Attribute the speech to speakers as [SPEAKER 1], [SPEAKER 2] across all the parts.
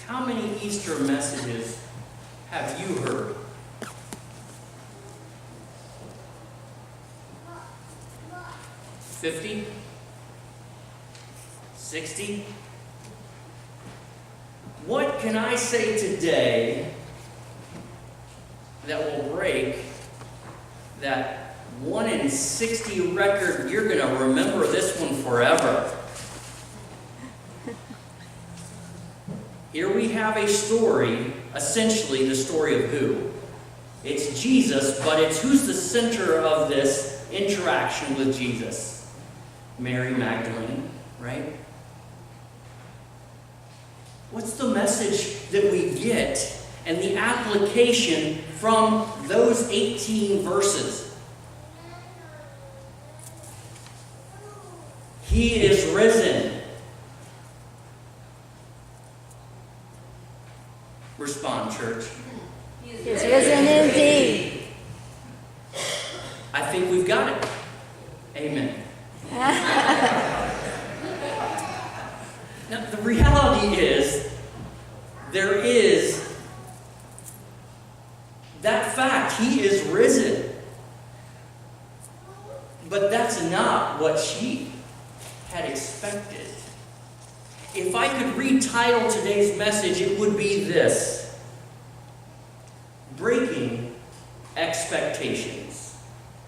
[SPEAKER 1] How many Easter messages have you heard? $50? $60? What can I say today that will break that 1 in 60 record? You're going to remember this one forever. Here we have a story, essentially the story of who? It's Jesus, but it's who's the center of this interaction with Jesus? Mary Magdalene, right? What's the message that we get and the application from those 18 verses? He is risen. Respond, church.
[SPEAKER 2] He is risen indeed.
[SPEAKER 1] I think we've got it. Amen. Now, the reality is, there is that fact. He is risen. But that's not what she had expected. If I could retitle today's message, it would be this: Breaking Expectations.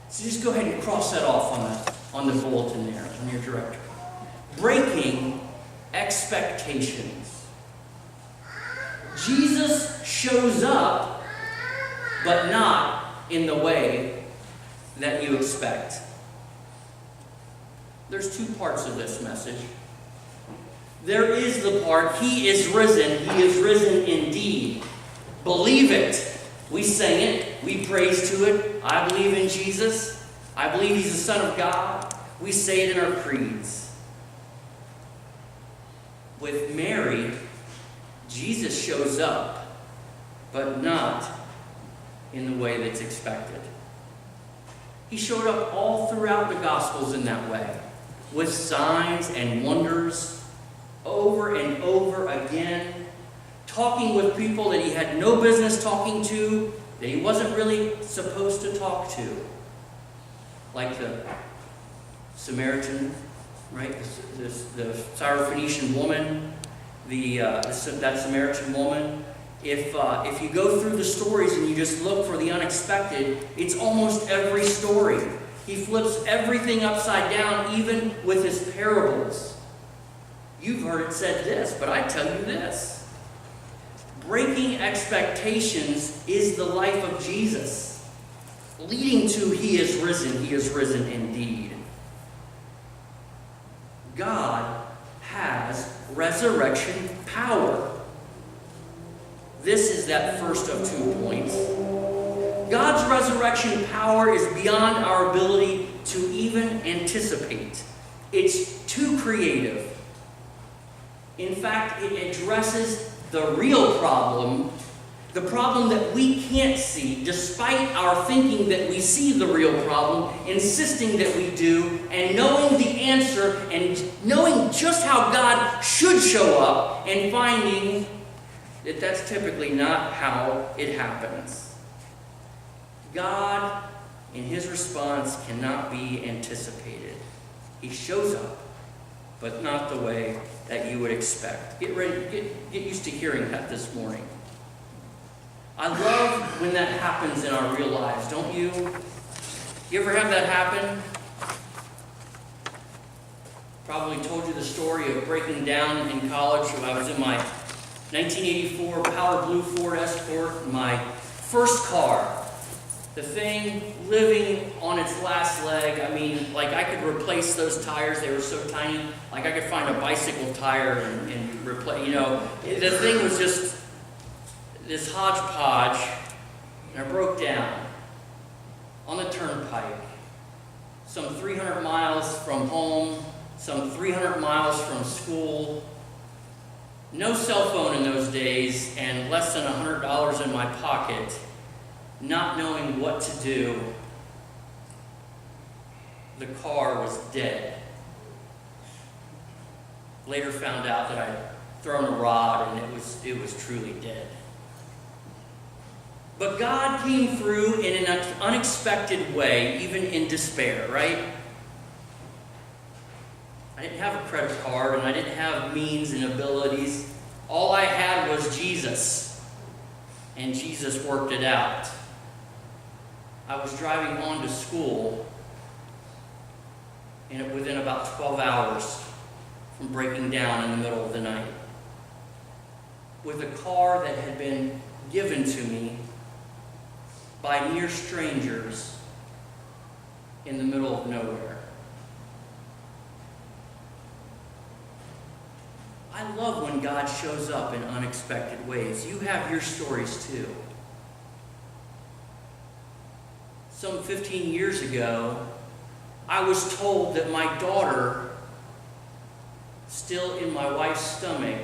[SPEAKER 1] So just go ahead and cross that off on the bulletin there, on your directory. Breaking expectations. Jesus shows up, but not in the way that you expect. There's two parts of this message. There is the part, He is risen. He is risen indeed. Believe it. We sang it. We praise to it. I believe in Jesus. I believe He's the Son of God. We say it in our creeds. With Mary, Jesus shows up, but not in the way that's expected. He showed up all throughout the Gospels in that way, with signs and wonders, over and over again, talking with people that He had no business talking to, that He wasn't really supposed to talk to. Like the Samaritan, right? The Syrophoenician woman, that Samaritan woman. If you go through the stories and you just look for the unexpected, it's almost every story. He flips everything upside down, even with His parables. You've heard it said this, but I tell you this. Breaking expectations is the life of Jesus, leading to He is risen indeed. God has resurrection power. This is that first of 2 points. God's resurrection power is beyond our ability to even anticipate. It's too creative. In fact, it addresses the real problem, the problem that we can't see, despite our thinking that we see the real problem, insisting that we do, and knowing the answer, and knowing just how God should show up, and finding that that's typically not how it happens. God, in His response, cannot be anticipated. He shows up, but not the way that you would expect. Get used to hearing that this morning. I love when that happens in our real lives, don't you? You ever have that happen? Probably told you the story of breaking down in college when I was in my 1984 Power Blue Ford Escort, my first car. The thing living on its last leg. I mean, like I could replace those tires. They were so tiny. Like I could find a bicycle tire and replace, the thing was just this hodgepodge. And I broke down on the turnpike, some 300 miles from home, some 300 miles from school. No cell phone in those days, and less than $100 in my pocket. Not knowing what to do, the car was dead. Later found out that I thrown a rod, and it was truly dead. But God came through in an unexpected way, even in despair, right? I didn't have a credit card, and I didn't have means and abilities. All I had was Jesus, and Jesus worked it out. I was driving on to school, and within about 12 hours from breaking down in the middle of the night, with a car that had been given to me by near strangers in the middle of nowhere. I love when God shows up in unexpected ways. You have your stories too. Some 15 years ago, I was told that my daughter, still in my wife's stomach,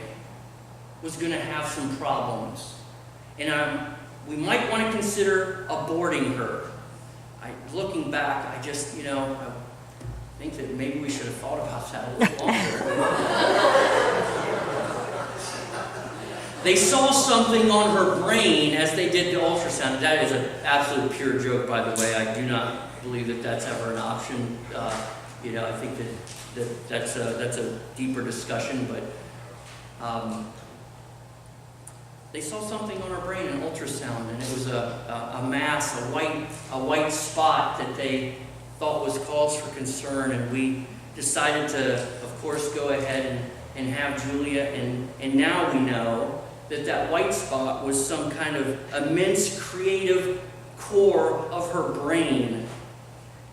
[SPEAKER 1] was going to have some problems. And we might want to consider aborting her. Looking back, I just, I think that maybe we should have thought about that a little longer. They saw something on her brain as they did the ultrasound. That is an absolute pure joke, by the way. I do not believe that that's ever an option. I think that's a deeper discussion, but they saw something on her brain in ultrasound, and it was a mass, a white spot that they thought was cause for concern, and we decided to, of course, go ahead and have Julia, and now we know that white spot was some kind of immense creative core of her brain,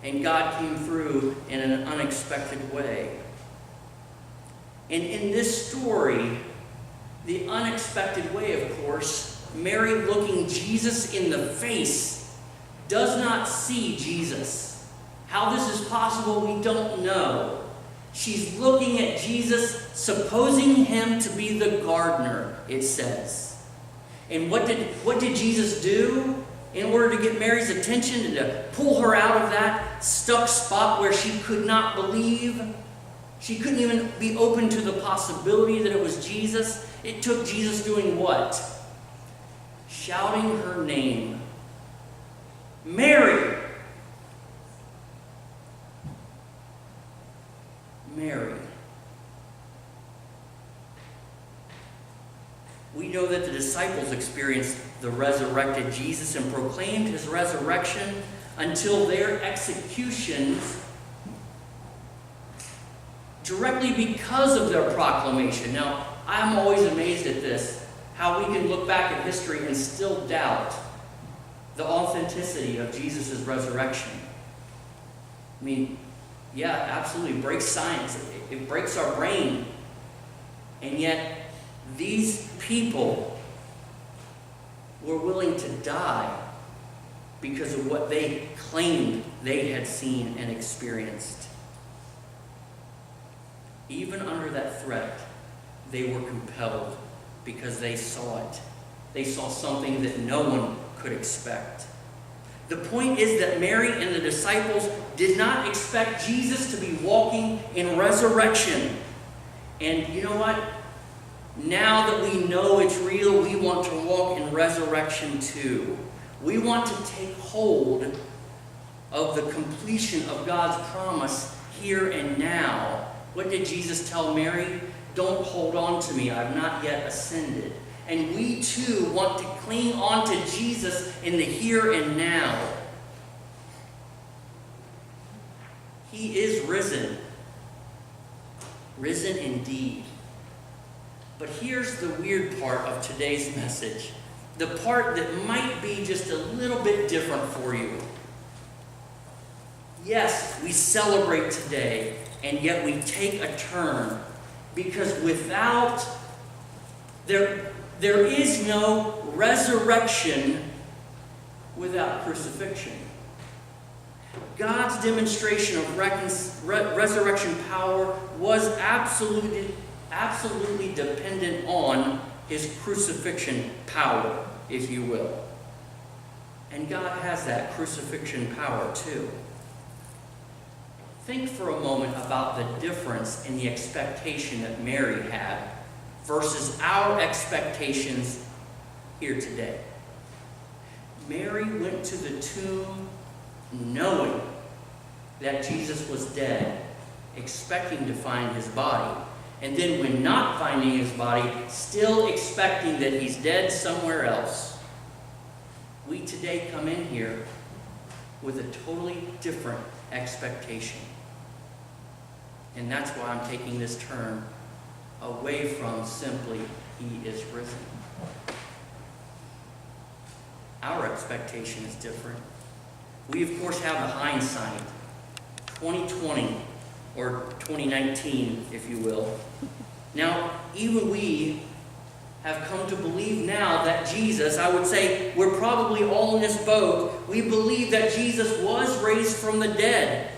[SPEAKER 1] and God came through in an unexpected way. And in this story, the unexpected way, of course, Mary, looking Jesus in the face, does not see Jesus. How this is possible, we don't know. She's looking at Jesus, supposing him to be the gardener, it says. And what did Jesus do in order to get Mary's attention and to pull her out of that stuck spot where she could not believe? She couldn't even be open to the possibility that it was Jesus. It took Jesus doing what? Shouting her name. Mary! Mary. We know that the disciples experienced the resurrected Jesus and proclaimed his resurrection until their executions directly because of their proclamation. Now, I'm always amazed at this, how we can look back at history and still doubt the authenticity of Jesus' resurrection. I mean, yeah, absolutely, it breaks science. It breaks our brain. And yet, these people were willing to die because of what they claimed they had seen and experienced. Even under that threat, they were compelled because they saw it. They saw something that no one could expect. The point is that Mary and the disciples did not expect Jesus to be walking in resurrection. And you know what? Now that we know it's real, we want to walk in resurrection too. We want to take hold of the completion of God's promise here and now. What did Jesus tell Mary? Don't hold on to me. I've not yet ascended. And we too want to cling on to Jesus in the here and now. He is risen. Risen indeed. But here's the weird part of today's message. The part that might be just a little bit different for you. Yes, we celebrate today, and yet we take a turn. Because there is no resurrection without crucifixion. God's demonstration of resurrection power was absolutely dependent on his crucifixion power, if you will. And God has that crucifixion power too. Think for a moment about the difference in the expectation that Mary had versus our expectations here today. Mary went to the tomb knowing that Jesus was dead, expecting to find his body. And then when not finding his body, still expecting that he's dead somewhere else. We today come in here with a totally different expectation. And that's why I'm taking this turn away from simply, he is risen. Our expectation is different. We, of course, have the hindsight, 2020, or 2019, if you will. Now, even we have come to believe now that Jesus, I would say we're probably all in this boat, we believe that Jesus was raised from the dead.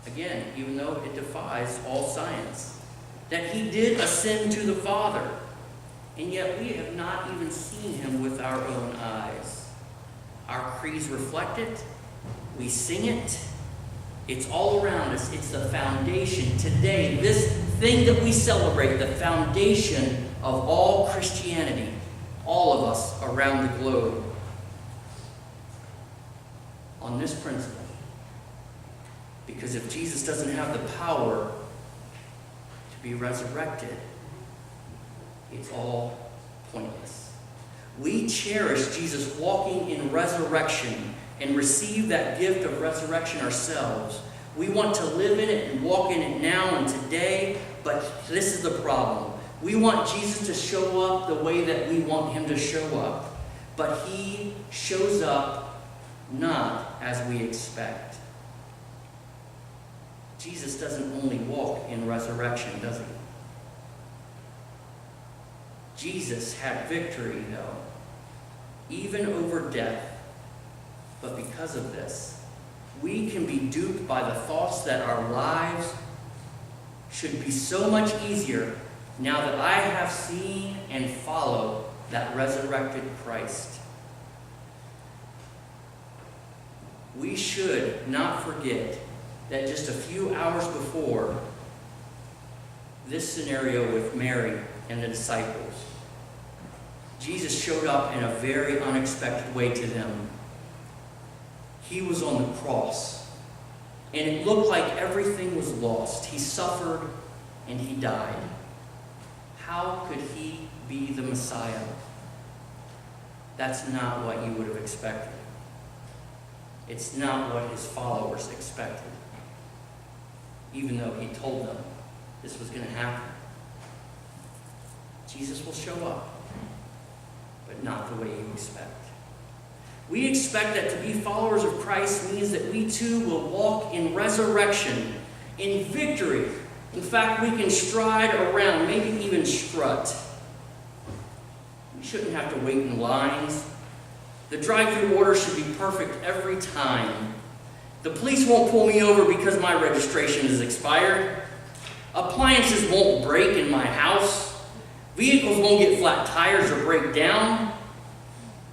[SPEAKER 1] Again, even though it defies all science, that he did ascend to the Father, and yet we have not even seen him with our own eyes. Our creeds reflect it, we sing it, it's all around us, it's the foundation. Today, this thing that we celebrate, the foundation of all Christianity, all of us around the globe, on this principle. Because if Jesus doesn't have the power to be resurrected, it's all pointless. We cherish Jesus walking in resurrection and receive that gift of resurrection ourselves. We want to live in it and walk in it now and today, but this is the problem. We want Jesus to show up the way that we want him to show up, but he shows up not as we expect. Jesus doesn't only walk in resurrection, does he? Jesus had victory, though, even over death. But because of this, we can be duped by the thoughts that our lives should be so much easier now that I have seen and follow that resurrected Christ. We should not forget that just a few hours before this scenario with Mary and the disciples, Jesus showed up in a very unexpected way to them. He was on the cross, and it looked like everything was lost. He suffered and he died. How could he be the Messiah? That's not what you would have expected. It's not what his followers expected, even though he told them this was going to happen. Jesus will show up, but not the way you expect. We expect that to be followers of Christ means that we too will walk in resurrection, in victory. In fact, we can stride around, maybe even strut. We shouldn't have to wait in lines. The drive-thru order should be perfect every time. The police won't pull me over because my registration is expired. Appliances won't break in my house. Vehicles won't get flat tires or break down.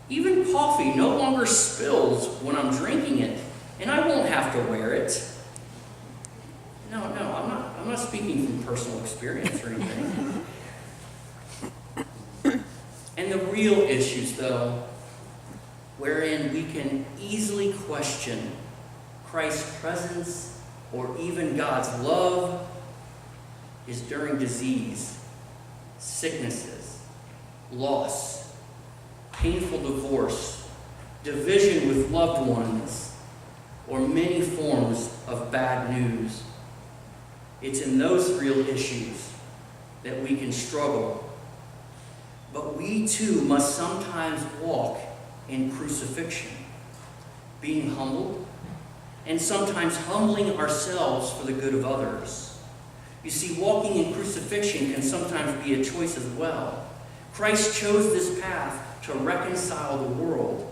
[SPEAKER 1] Even coffee no longer spills when I'm drinking it, and I won't have to wear it. No, I'm not speaking from personal experience or anything. And the real issues, though, wherein we can easily question Christ's presence or even God's love, is during disease, sicknesses, loss, painful divorce, division with loved ones, or many forms of bad news. It's in those real issues that we can struggle. But we too must sometimes walk in crucifixion, being humbled, and sometimes humbling ourselves for the good of others. You see, walking in crucifixion can sometimes be a choice as well. Christ chose this path to reconcile the world,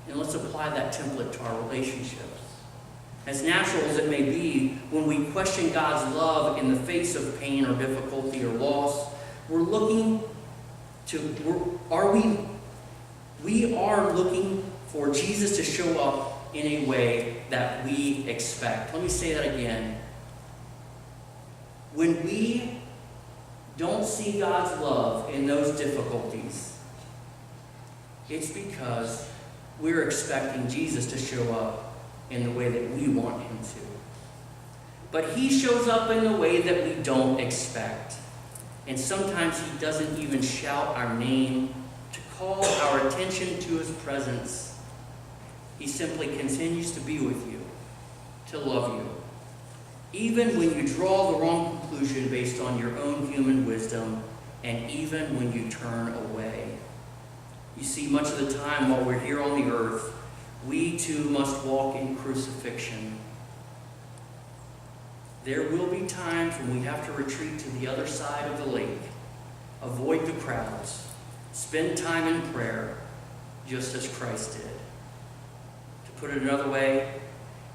[SPEAKER 1] and let's apply that template to our relationships. As natural as it may be, when we question God's love in the face of pain or difficulty or loss, we are looking for Jesus to show up in a way that we expect. Let me say that again. When we don't see God's love in those difficulties, it's because we're expecting Jesus to show up in the way that we want him to. But he shows up in the way that we don't expect. And sometimes he doesn't even shout our name to call our attention to his presence. He simply continues to be with you, to love you. Even when you draw the wrong conclusion based on your own human wisdom, and even when you turn away. You see, much of the time while we're here on the earth, we too must walk in crucifixion. There will be times when we have to retreat to the other side of the lake, avoid the crowds, spend time in prayer, just as Christ did. To put it another way,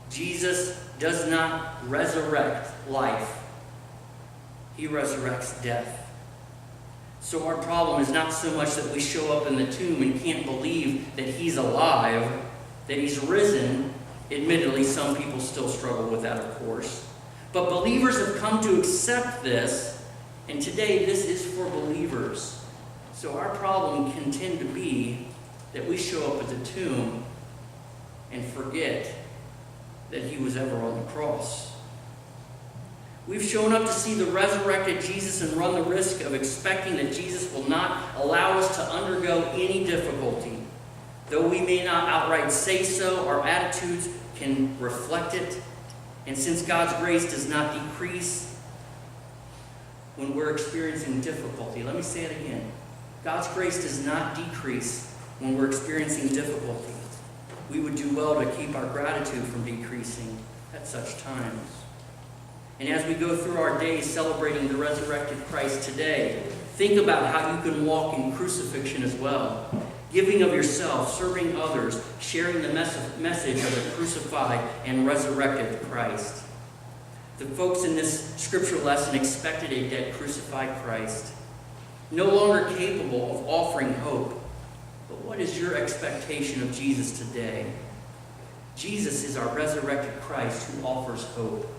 [SPEAKER 1] Jesus does not resurrect life. He resurrects death. So our problem is not so much that we show up in the tomb and can't believe that he's alive, that he's risen. Admittedly, some people still struggle with that, of course. But believers have come to accept this, and today this is for believers. So our problem can tend to be that we show up at the tomb and forget that he was ever on the cross. We've shown up to see the resurrected Jesus and run the risk of expecting that Jesus will not allow us to undergo any difficulty. Though we may not outright say so, our attitudes can reflect it. And since God's grace does not decrease when we're experiencing difficulty, let me say it again. God's grace does not decrease when we're experiencing difficulty. We would do well to keep our gratitude from decreasing at such times. And as we go through our days celebrating the resurrected Christ today, think about how you can walk in crucifixion as well. Giving of yourself, serving others, sharing the message of the crucified and resurrected Christ. The folks in this scripture lesson expected a dead crucified Christ, no longer capable of offering hope. But what is your expectation of Jesus today? Jesus is our resurrected Christ who offers hope.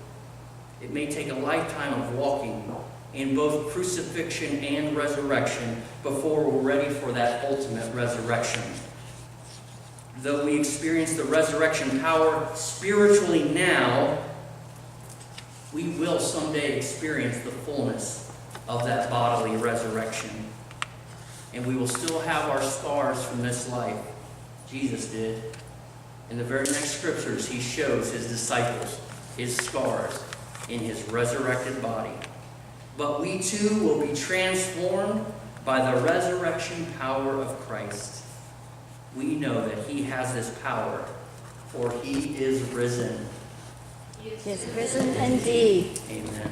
[SPEAKER 1] It may take a lifetime of walking in both crucifixion and resurrection before we're ready for that ultimate resurrection. Though we experience the resurrection power spiritually now, we will someday experience the fullness of that bodily resurrection. And we will still have our scars from this life. Jesus did. In the very next scriptures, he shows his disciples his scars in his resurrected body. But we too will be transformed by the resurrection power of Christ. We know that he has this power, for he is risen.
[SPEAKER 2] He is risen indeed.
[SPEAKER 1] Amen.